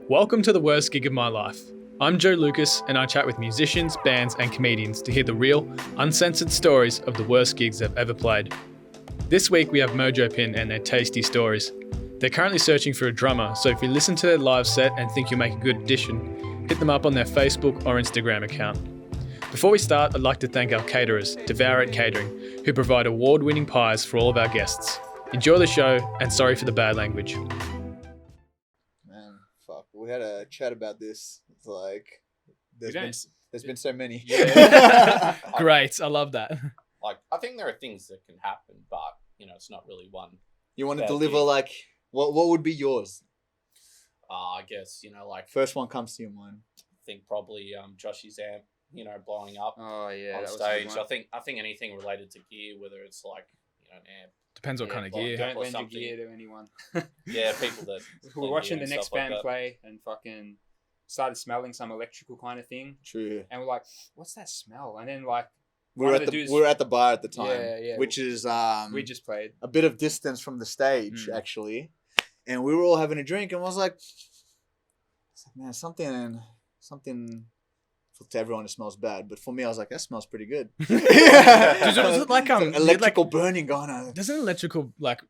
Welcome to the worst gig of my life. I'm Joe Lucas, and I chat with musicians, bands, and comedians to hear the real, uncensored stories of the worst gigs they've ever played. This week we have Mojo Pin and their tasty stories. They're currently searching for a drummer, so if you listen to their live set and think you'll make a good addition, hit them up on their Facebook or Instagram account. Before we start, I'd like to thank our caterers, Devour It Catering, who provide award-winning pies for all of our guests. Enjoy the show, and sorry for the bad language. We had a chat about this. It's like there's been so many. Yeah. Great, I love that. Like, I think there are things that can happen, but it's not really one. You want to deliver like what would be yours? I guess like first one comes to your mind. I think probably Joshy's amp, blowing up. Oh yeah, on stage. I think anything related to gear, whether it's like an amp. Depends what kind of gear. Don't lend your gear to anyone. Yeah, people that... We were watching the next band play and fucking started smelling some electrical kind of thing. True. And we're like, what's that smell? And then like... We were at the bar at the time. Yeah. Which is... we just played. A bit of distance from the stage, actually. And we were all having a drink and I was like... Man, something... To everyone it smells bad, but for me I was like, that smells pretty good. Was it like electrical burning going on? Doesn't electrical like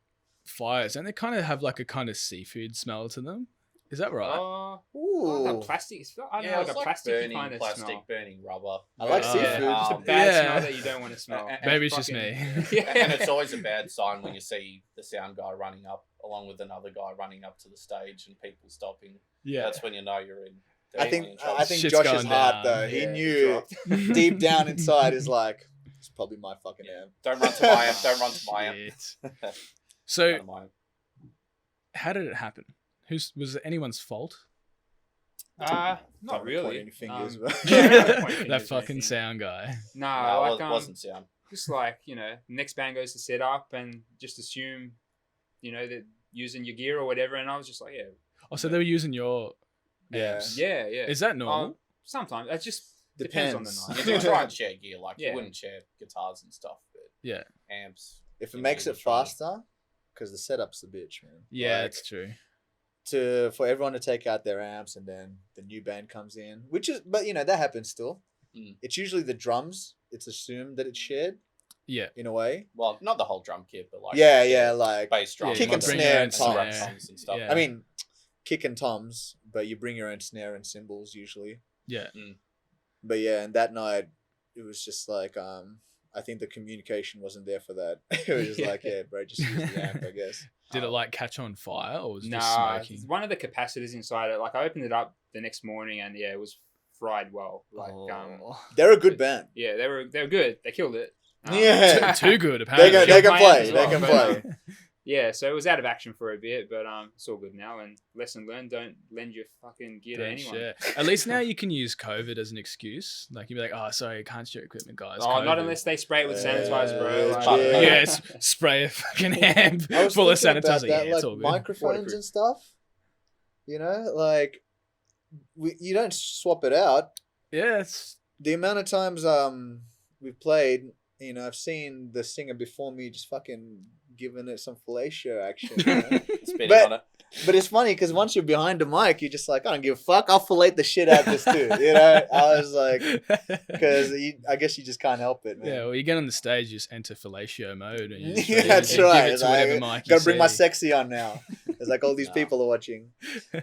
fires, don't they kind of have like a kind of seafood smell to them? Is that right? Like plastic. I don't know, like a plastic kind of plastic smell. Burning rubber. I like seafood. Just a bad smell that you don't want to smell. Maybe it's just me. And it's always a bad sign when you see the sound guy running up along with another guy running up to the stage and people stopping. Yeah, that's when you know you're in. I think Josh's heart though. He knew deep down inside is like, it's probably my fucking amp. Don't run to my amp. Don't run to my amp. So, how did it happen? Was it anyone's fault? Not really. Any fingers, that fucking sound guy. No, it wasn't sound. Just like next band goes to set up and just assume, that using your gear or whatever, and I was just like, yeah. Oh, so they were using your. Yeah. Is that normal? Sometimes. It just depends on the night. You can try and share gear. Like, you wouldn't share guitars and stuff, but amps. If it makes it faster, because the setup's the bitch, man. Yeah, it's true. For everyone to take out their amps and then the new band comes in, but that happens still. It's usually the drums. It's assumed that it's shared. Yeah. In a way. Well, not the whole drum kit, but like... Yeah, like... bass drum. Kick and snare and toms and stuff. I mean... kick and toms, but you bring your own snare and cymbals usually. Yeah. But yeah, and that night it was just like I think the communication wasn't there for that. It was just like, yeah, bro, just use the amp, I guess. Did it like catch on fire or was it just smoking? One of the capacitors inside it, like I opened it up the next morning and it was fried well. Like they're a good band. Yeah, they were good. They killed it. Too good apparently. They can play. They can play. Yeah, so it was out of action for a bit, but it's all good now. And lesson learned: don't lend your fucking gear to anyone. Share. At least now you can use COVID as an excuse. Like you'd be like, "Oh, sorry, I can't share equipment, guys." Oh, not unless they spray it with sanitizer, bro. Spray a fucking amp full of sanitizer. Yeah, it's all good. Microphones and stuff. Like you don't swap it out. Yeah, it's the amount of times we've played. I've seen the singer before me just fucking giving it some fellatio action. But it's funny because once you're behind the mic, you're just like, I don't give a fuck. I'll fillet the shit out of this too. I was like, because I guess you just can't help it, man. Yeah, well, you get on the stage, you just enter fellatio mode. And that's right. Give it to whatever mic you gotta bring see. my sexy on now. It's like all these people are watching.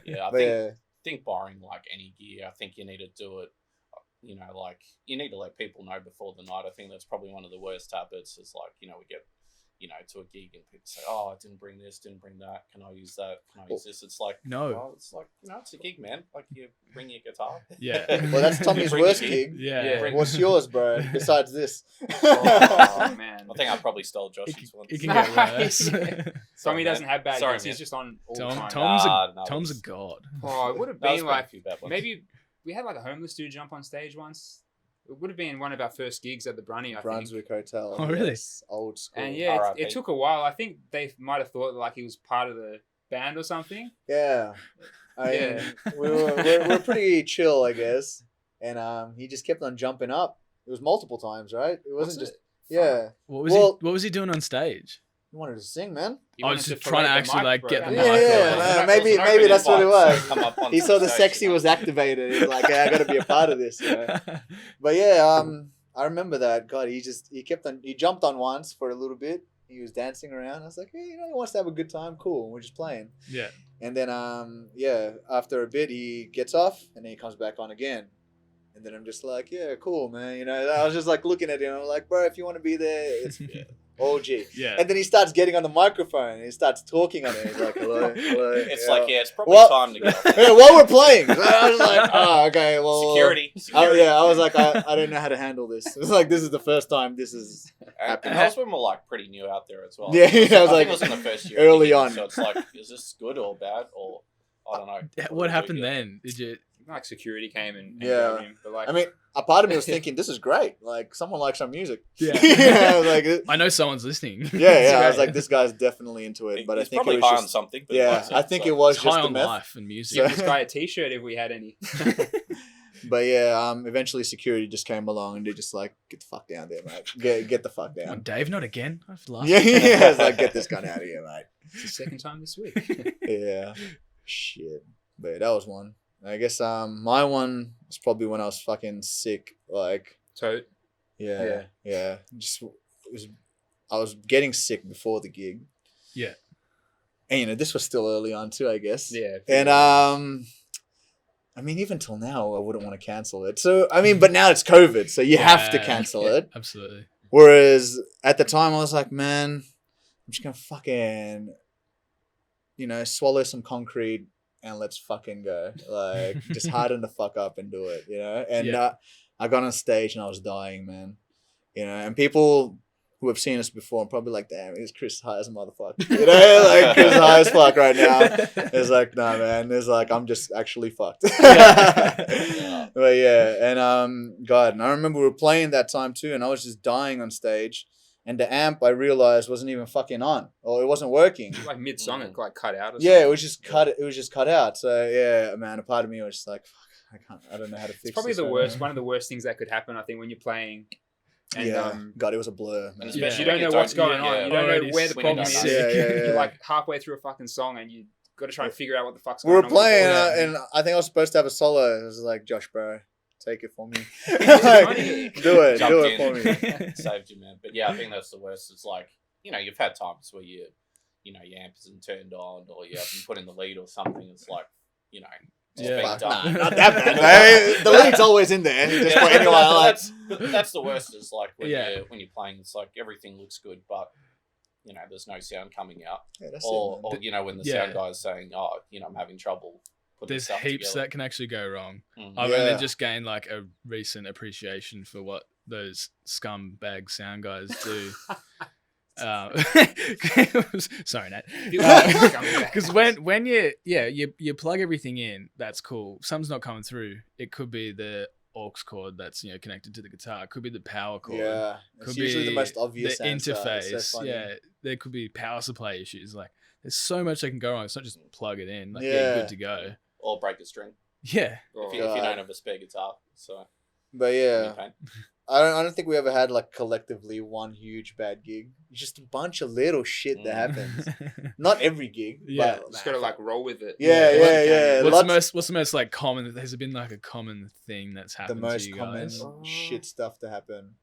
Yeah, I think borrowing like any gear, I think you need to do it. Like you need to let people know before the night. I think that's probably one of the worst habits. Is like we get to a gig and people say, "Oh, I didn't bring this, didn't bring that. Can I use that? Can I use this?" It's like no. Well, it's like it's a gig, man. Like you bring your guitar. Yeah. Well, that's Tommy's worst gig. Yeah. What's yours, bro? Besides this? Oh man. I think I probably stole Josh's once. It can get worse. Tommy doesn't have bad gigs. Man. He's just on all the time. Tom's a god. Oh, it would have been like maybe we had like a homeless dude jump on stage once. It would have been one of our first gigs at the Brunswick Hotel. Oh, really? Yes, old school. And yeah, it took a while. I think they might have thought like he was part of the band or something. Yeah. We're pretty chill, I guess. And he just kept on jumping up. It was multiple times, right? It wasn't just Yeah. What was he doing on stage? He wanted to sing, man. I was just trying to actually like get the mic. Yeah. Maybe that's what it was. He saw the sexy was activated. He's like, I got to be a part of this. You know? But yeah, I remember that. God, he jumped on once for a little bit. He was dancing around. I was like, hey, he wants to have a good time. Cool. We're just playing. Yeah. And then, after a bit, he gets off and then he comes back on again. And then I'm just like, yeah, cool, man. I was just like looking at him. I'm like, bro, if you want to be there, it's OG. Yeah. And then he starts getting on the microphone and he starts talking on it. He's like, hello. It's like, it's probably time to get off. Yeah, while we're playing. I was like, oh, okay, well. Security. I was like, I don't know how to handle this. It's like, this is the first time this is happening. And that's when we're like pretty new out there as well. Yeah, I was like, think it was in the first year. early on. So it's like, is this good or bad? Or, I don't know. What happened then? Did you... Like security came and yeah. him, but like, I mean, a part of me was thinking, this is great. Like, someone likes our music. Yeah. I was like, I know someone's listening. Yeah. I was like, this guy's definitely into it. But I think probably it was high just on something. But yeah, I think it was it's just high the on meth. life and music. give this guy a t-shirt if we had any. But yeah, eventually security just came along and they're just like, get the fuck down there, mate. Get the fuck Come on, down. Dave, not again. I've laughed. Yeah. It's like, get this gun out of here, mate. It's the second time this week. Yeah. Shit. But yeah, that was one. I guess my one was probably when I was fucking sick. Like, So yeah. Just I was getting sick before the gig. Yeah. And this was still early on too, I guess. yeah, And I mean, even till now, I wouldn't want to cancel it. So I mean, but now it's COVID, so you have to cancel it. Absolutely. Whereas at the time, I was like, man, I'm just gonna fucking, swallow some concrete and let's fucking go. Like, just harden the fuck up and do it, And I got on stage and I was dying, man. And people who have seen us before are probably like, damn, is Chris high as a motherfucker? Like, Chris high as fuck right now. It's like, nah, man. It's like, I'm just actually fucked. But yeah, and God, and I remember we were playing that time too, and I was just dying on stage. And the amp, I realized, wasn't even fucking on, or it wasn't working. like mid song, it like cut out. Or Yeah, it was just cut. It was just cut out. So yeah, man, a part of me was just like, fuck, I don't know how to fix this. It's probably the worst. One of the worst things that could happen, I think, when you're playing. And, God, it was a blur, man. You don't know what's going on. You don't know where the problem is. Yeah. You're like halfway through a fucking song and you got to try and figure out what the fuck's going on. We were playing, and I think I was supposed to have a solo. It was like, Josh, bro, take it for me. Do it for me. Saved you, man. But yeah, I think that's the worst. It's like, you've had times where your amp isn't turned on, or you haven't put in the lead or something. It's like, just being done. Nah, not that bad. The lead's always in there. You just put anyone that's the worst. Is like when you're playing, it's like everything looks good, but there's no sound coming out. Yeah, that's or when the sound guy's saying, "Oh, I'm having trouble." There's heaps together. that can actually go wrong. Mm-hmm. I've only just gained like a recent appreciation for what those scumbag sound guys do. Sorry, Nat. Because when you plug everything in, that's cool. Something's not coming through. It could be the aux cord that's connected to the guitar. It could be the power cord. Yeah, could it's usually be the most obvious the interface. So there could be power supply issues. Like, there's so much that can go wrong. It's not just plug it in. Like, you're good to go. Or break a string. Yeah. If you don't have a spare guitar, so. But yeah. I don't think we ever had like collectively one huge bad gig. It's just a bunch of little shit that happens. Not every gig, but just gotta like roll with it. Yeah. What's the most like common? Has been like a common thing that's happened the most to you common guys? shit stuff to happen,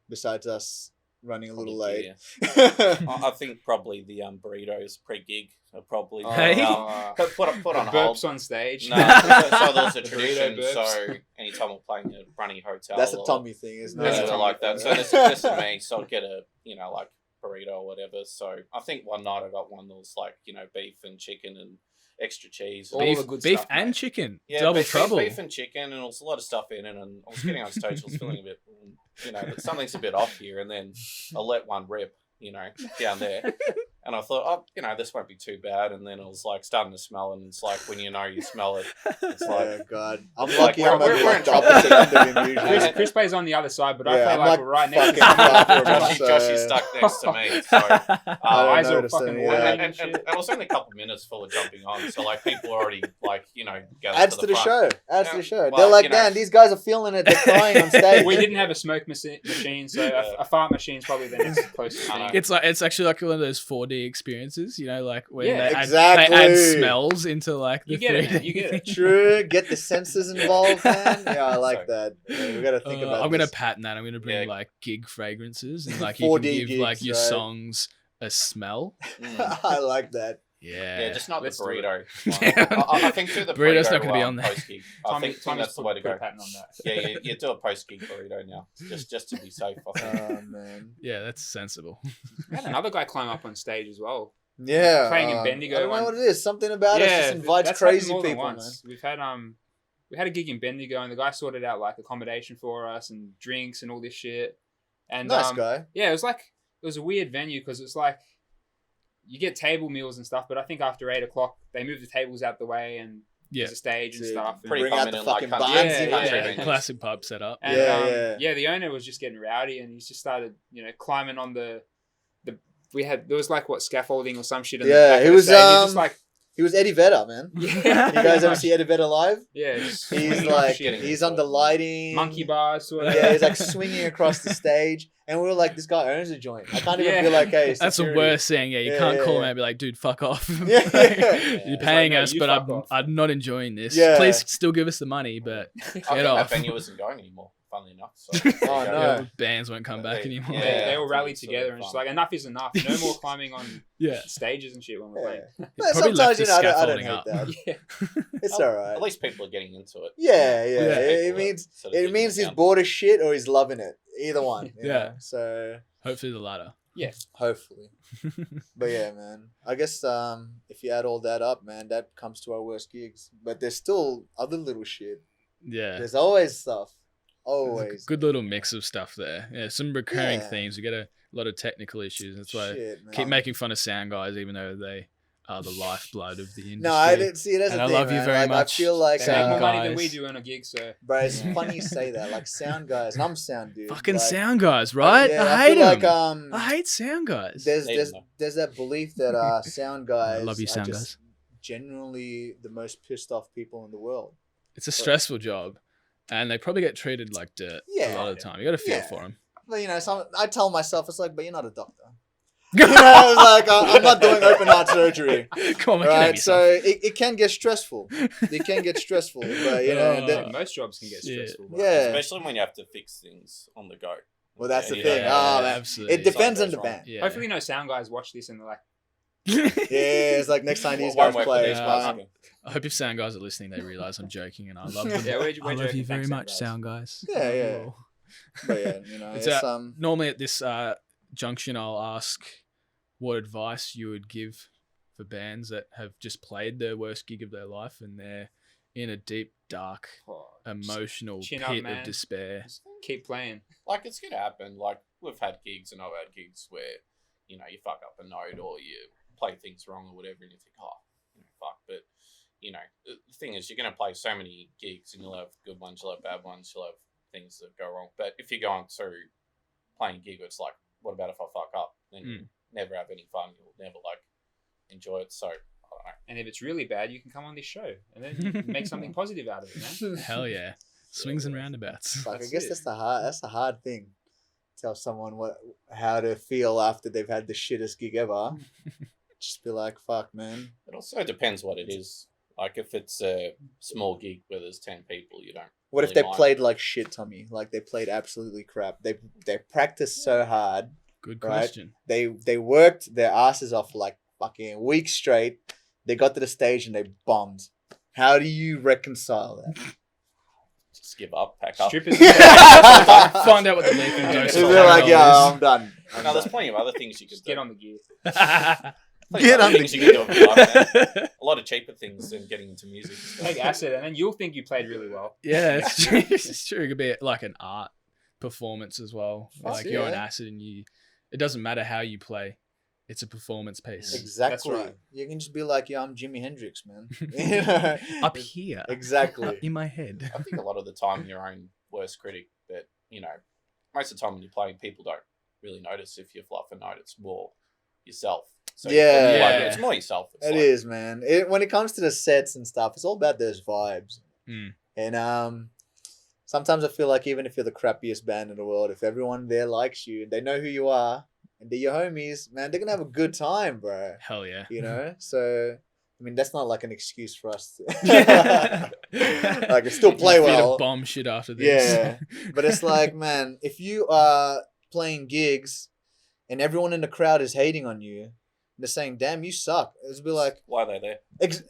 besides us running a little late. I think probably the burritos pre-gig are probably put on hold. Burps on stage. No, so there was a tradition. So anytime we're playing a runny hotel, that's a Tommy thing, isn't it? Yeah, like that. So this is me. So I'd get a like burrito or whatever. So I think one night I got one that was like beef and chicken and extra cheese. Beef, all the good beef stuff, and mate. chicken. Yeah, double trouble. Beef and chicken, and there was a lot of stuff in it. And I was getting on stage, I was feeling a bit, that something's a bit off here. And then I let one rip, down there. And I thought, oh, you know, this won't be too bad. And then it was like starting to smell, and it's like when you know you smell it, it's like, Oh God, I'm Like, lucky. I'm we're like in the trouble. opposite end of him Chris, usually. Chris plays on the other side, but I Yeah, play I'm like like right next to fucking far from someone. him, so- Joshy's stuck next to me. So, I eyes don't are notice fucking them, wide yeah. and shit. and it was only a couple of minutes full of jumping on. So like people already like, you know, gathered Adds to the front. show. Adds Yeah, to the show. well, They're like, you know. damn, these guys are feeling it. They're crying on stage. We didn't have a smoke machine, so a fart machine's probably the next closest I know. thing. It's actually like one of those 4D experiences, you know, like when Yeah, they add exactly. smells into like the You get it, 3D. man. You get it. True. Get the senses involved, man. Yeah, I like Sorry. that. Yeah, we got to think about. I'm gonna this. patent that. I'm gonna bring Yeah. like gig fragrances and like you 4D can give gigs, like your right? songs a smell. I like that. Yeah. Yeah, just not the Let's do it. burrito. Yeah. I think do the Burrito's burrito not gonna be on there. post gig. I think that's the way to put a go. patent on that. Yeah, you do a post gig burrito now, just to be safe. I think. Oh man. Yeah, that's sensible. We had another guy climb up on stage as well. Yeah. Playing in Bendigo I don't know one- what it is. Something about it just invites that's happened crazy more than people, man. once. We had a gig in Bendigo, and the guy sorted out like accommodation for us and drinks and all this shit. And Nice guy. yeah, it was a weird venue because it's like you get table meals and stuff, but I think after 8 o'clock they move the tables out the way and Yeah. there's a stage and Dude, stuff. And, Pretty Bring out common the in like fucking country, bands Yeah, in country yeah. venues. Classic pub setup. and Yeah. the owner was just getting rowdy, and he just started, climbing on the there was like scaffolding or some shit. In Yeah, the back he of the was, stage. He just like He was Eddie Vedder, man. yeah, You guys ever see Eddie Vedder live? yeah, He's swinging like, shit. he's on the lighting. monkey bars sort of. Yeah, he's like swinging across the stage. And we were like, this guy owns a joint. I can't even Yeah. be like, hey, That's the security. worst thing. Yeah, you Yeah, can't yeah, call him yeah. out and be like, dude, fuck off. Yeah, Like, yeah. You're It's paying like, no, us, you but fuck off. I'm not enjoying this. Yeah. Please still give us the money, but I think get off. that venue isn't going anymore. Funnily enough. So, Oh, there you go. no. Yeah, bands won't come back They- anymore. Yeah. They all rallied it's sort together of and just fun. like, enough is enough. No more climbing on Yeah. stages and shit when we're Yeah. playing. But Probably left sometimes, the I don't scaffolding hate up. that. Yeah. It's At- alright. At least people are getting into it. Yeah, yeah. Yeah. It People means are sort of it getting means he's down. bored as shit or he's loving it. Either one. you Yeah. know? So Hopefully the latter. hopefully. But yeah, man. I guess if you add all that up, man, that comes to our worst gigs. But there's still other little shit. Yeah. There's always stuff. There's Always. a good little mix of stuff there. Yeah, some recurring Yeah. themes. We get a lot of technical issues. That's why Shit, man. I keep making fun of sound guys, even though they are the lifeblood of the industry. No, I didn't see it as And a I thing, love you man. very like, much. I feel like, They make more Sound money than guys. we do on a gig, so bro, it's funny you say that. Like sound guys, and I'm sound dude. Fucking like, sound guys, right? Yeah, I hate feel them. like I hate sound guys. there's Hate there's 'em, though. there's that belief that sound guys love you, are sound just generally the most pissed off people in the world. It's a stressful job, and they probably get treated like dirt a Yeah. lot of the time. You got to feel Yeah. for them. But you know, I tell myself it's like, but you're not a doctor. You know, it's like I'm not doing open heart surgery, Come on, man, right? right, So it can get stressful. It can get stressful, but you know, Oh. that- most jobs can get Yeah. stressful. but- yeah. Especially when you have to fix things on the go. Well, that's Yeah, the you thing. don't- Oh, man. absolutely. It depends on Something the goes wrong. band. Yeah. Hopefully, no sound guys watch this and they're like, Yeah, it's like next time these One guys way for play, these it's guys. fine. I hope if sound guys are listening, they realize I'm joking, and I love them. yeah, we're I love joking. you very Thanks, much, guys. sound guys. Yeah, Love you yeah. all. But yeah, you know, It's it's Normally at this junction, I'll ask what advice you would give for bands that have just played their worst gig of their life and they're in a deep, dark, Oh, emotional chin pit up, of man. despair. just keep playing. Like it's gonna happen. Like we've had gigs and I've had gigs where, you know, you fuck up a note or you play things wrong or whatever and you think, oh, you know, fuck. But, you know, the thing is you're gonna play so many gigs and you'll have good ones, you'll have bad ones, you'll have things that go wrong. But if you're going through playing a gig, it's like, what about if I fuck up? Then you never have any fun. You'll never like enjoy it. So I don't know. And if it's really bad, you can come on this show and then you can make something positive out of it, man. Hell yeah. Swings and roundabouts. Like, I That's guess it. that's the hard thing. Tell someone how to feel after they've had the shittest gig ever. Just be like, fuck, man. It also depends what it is. Like if it's a small gig where there's 10 people, you don't. What if really they mind. played like shit, Tommy? Like they played absolutely crap. They practiced so hard. Good Right. question. They worked their asses off like fucking weeks straight. They got to the stage and they bombed. How do you reconcile that? Just give up, pack up. Strippers. Find out what the lethal dose Just of be like, yeah, alcohol I'm done. No, there's plenty of other things you could Just do. get on the gear. is. Plenty Get of other on the things you can do in life, man. A lot of cheaper things than getting into music. Take acid and then you'll think you played really well. Yeah, it's true. It's true. It could be like an art performance as well. That's Like it, you're on yeah. acid and it doesn't matter how you play. It's a performance piece. Exactly. That's right. You can just be like, yeah, I'm Jimi Hendrix, man. You know? Up here. Exactly. In my head. I think a lot of the time your own worst critic, but you know, most of the time when you're playing, people don't really notice if you fluff a note. It's more yourself. So Yeah. it's more yourself. It's It like, is, man. When it comes to the sets and stuff, it's all about those vibes. Mm. And sometimes I feel like even if you're the crappiest band in the world, if everyone there likes you and they know who you are and they're your homies, man, they're gonna have a good time, bro. Hell yeah. You know? So I mean, that's not like an excuse for us to like still play Bit well. of bomb shit after this. Yeah. But it's like, man, if you are playing gigs and everyone in the crowd is hating on you, they're saying, damn, you suck. It's be like, why are they there?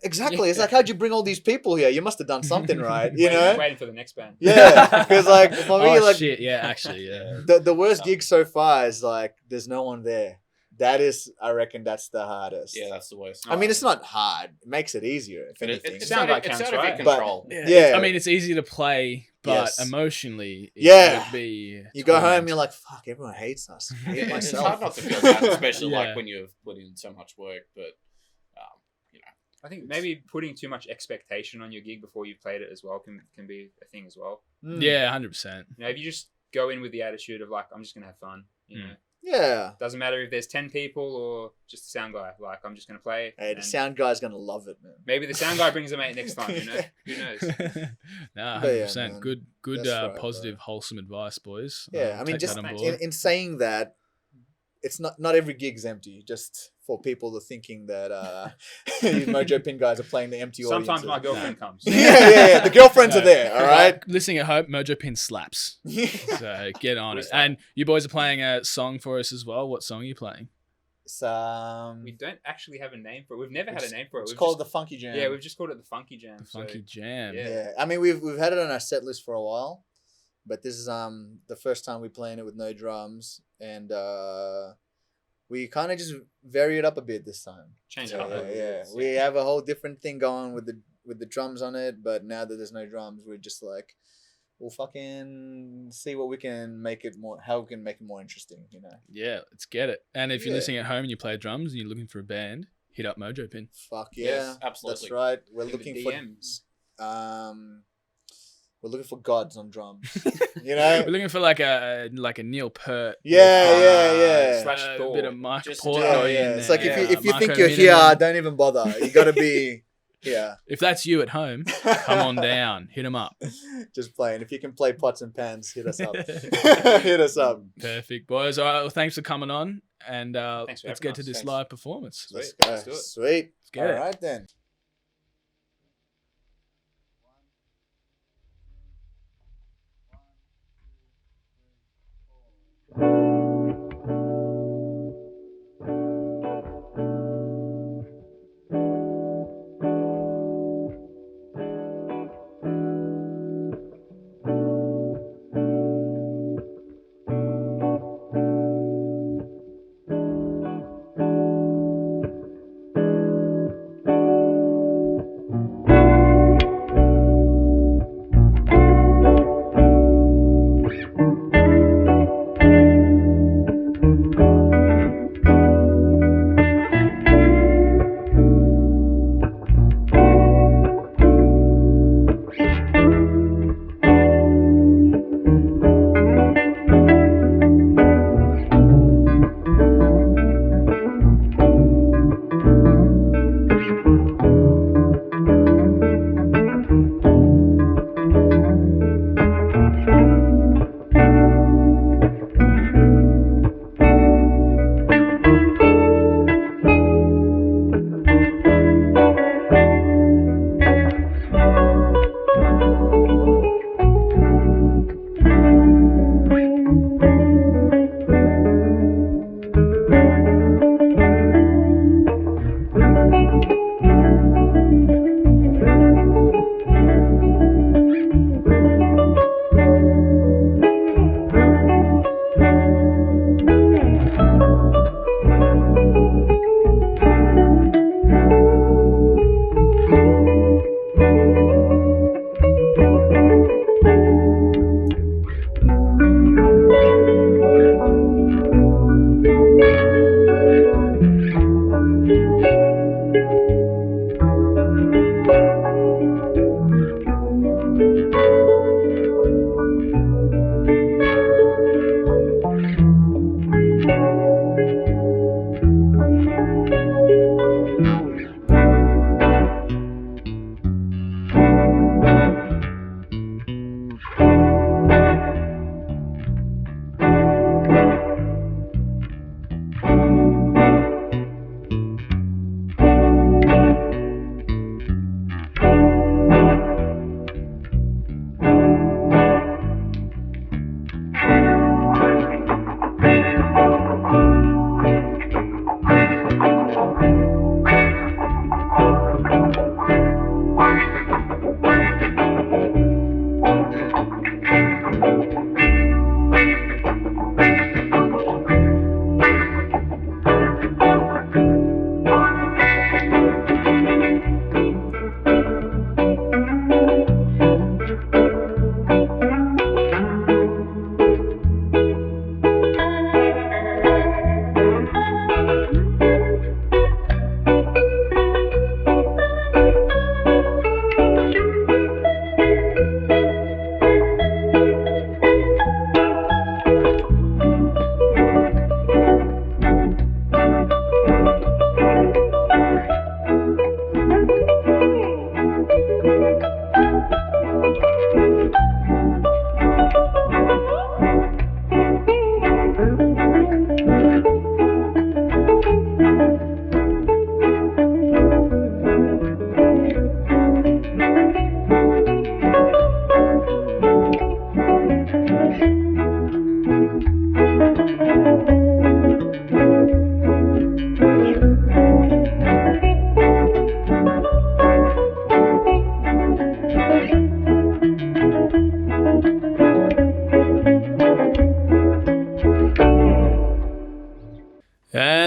Exactly. It's like, how'd you bring all these people here? You must have done something right, you know? Waiting for the next band. Yeah, because like for me, Oh like shit, yeah, actually, yeah. the worst gig so far is like there's no one there. That is, I reckon, that's the hardest. Yeah, that's the worst. I mean, it's not hard. It makes it easier, if But anything. it's Sound out, like it's counts, out of your right? control. Yeah. I mean, it's easy to play, but Yes. emotionally, it Yeah. would be. You go home, torment. you're like, fuck, everyone hates us. I hate It's myself. hard not to feel bad, especially Yeah. like when you've put in so much work. But you know, I think maybe putting too much expectation on your gig before you've played it as well can be a thing as well. Mm. Yeah, 100%. You know, if you just go in with the attitude of like, I'm just gonna have fun. You know, Yeah. doesn't matter if there's 10 people or just the sound guy. Like, I'm just gonna play. Hey, the and sound guy's gonna love it, man. maybe the sound guy brings a mate next time. You know, who knows? Nah, But yeah, 100%. man. Good, That's right, positive, bro. wholesome advice, boys. Yeah, I mean, take just that on thanks, board. in saying that, it's not every gig's empty. Just for people to thinking that these Mojo Pin guys are playing the empty audience. Sometimes my girlfriend comes. yeah. The girlfriends No. are there. All right. Listening at home, Mojo Pin slaps. So get on it. Who's And you boys are playing a song for us as well. What song are you playing? It's, We don't actually have a name for it. We've never had a name for it. It's We've called just, the Funky Jam. yeah, we've just called it the Funky Jam. The so- Funky Jam. yeah. Yeah, I mean we've had it on our set list for a while, but this is the first time we're playing it with no drums, and we kind of just vary it up a bit this time. Change it up. a little Yeah, bit. we have a whole different thing going with the drums on it, but now that there's no drums, we're just like, we'll fucking see what we can make it more, how we can make it more interesting, you know. Yeah, let's get it. And if you're Yeah. listening at home and you play drums and you're looking for a band, hit up Mojo Pin. Fuck yeah, Yes, absolutely. that's right. We're In the looking for DMs. we're looking for gods on drums, you know. We're looking for like a Neil Peart. Yeah. Slash a Thor. bit of Mark Just- Portnoy Yeah, in yeah. there. It's like if you Marco think you're here, Miniman. don't even bother. You got to be here. If that's you at home, come on down. Hit them up. Just playing. If you can play pots and pans, hit us up. Hit us up. Perfect, boys. All right, well, thanks for coming on. And Thanks for let's having get to us. this Thanks. live performance. Sweet. Let's go. Let's do it. Sweet. get All it. right then.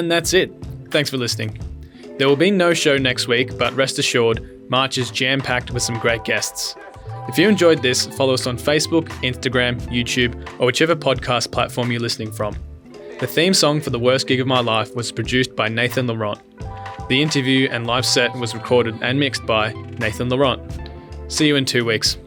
And that's it. Thanks for listening. There will be no show next week, but rest assured, March is jam-packed with some great guests. If you enjoyed this, follow us on Facebook, Instagram, YouTube, or whichever podcast platform you're listening from. The theme song for The Worst Gig of My Life was produced by Nathan Laurent. The interview and live set was recorded and mixed by Nathan Laurent. See you in 2 weeks.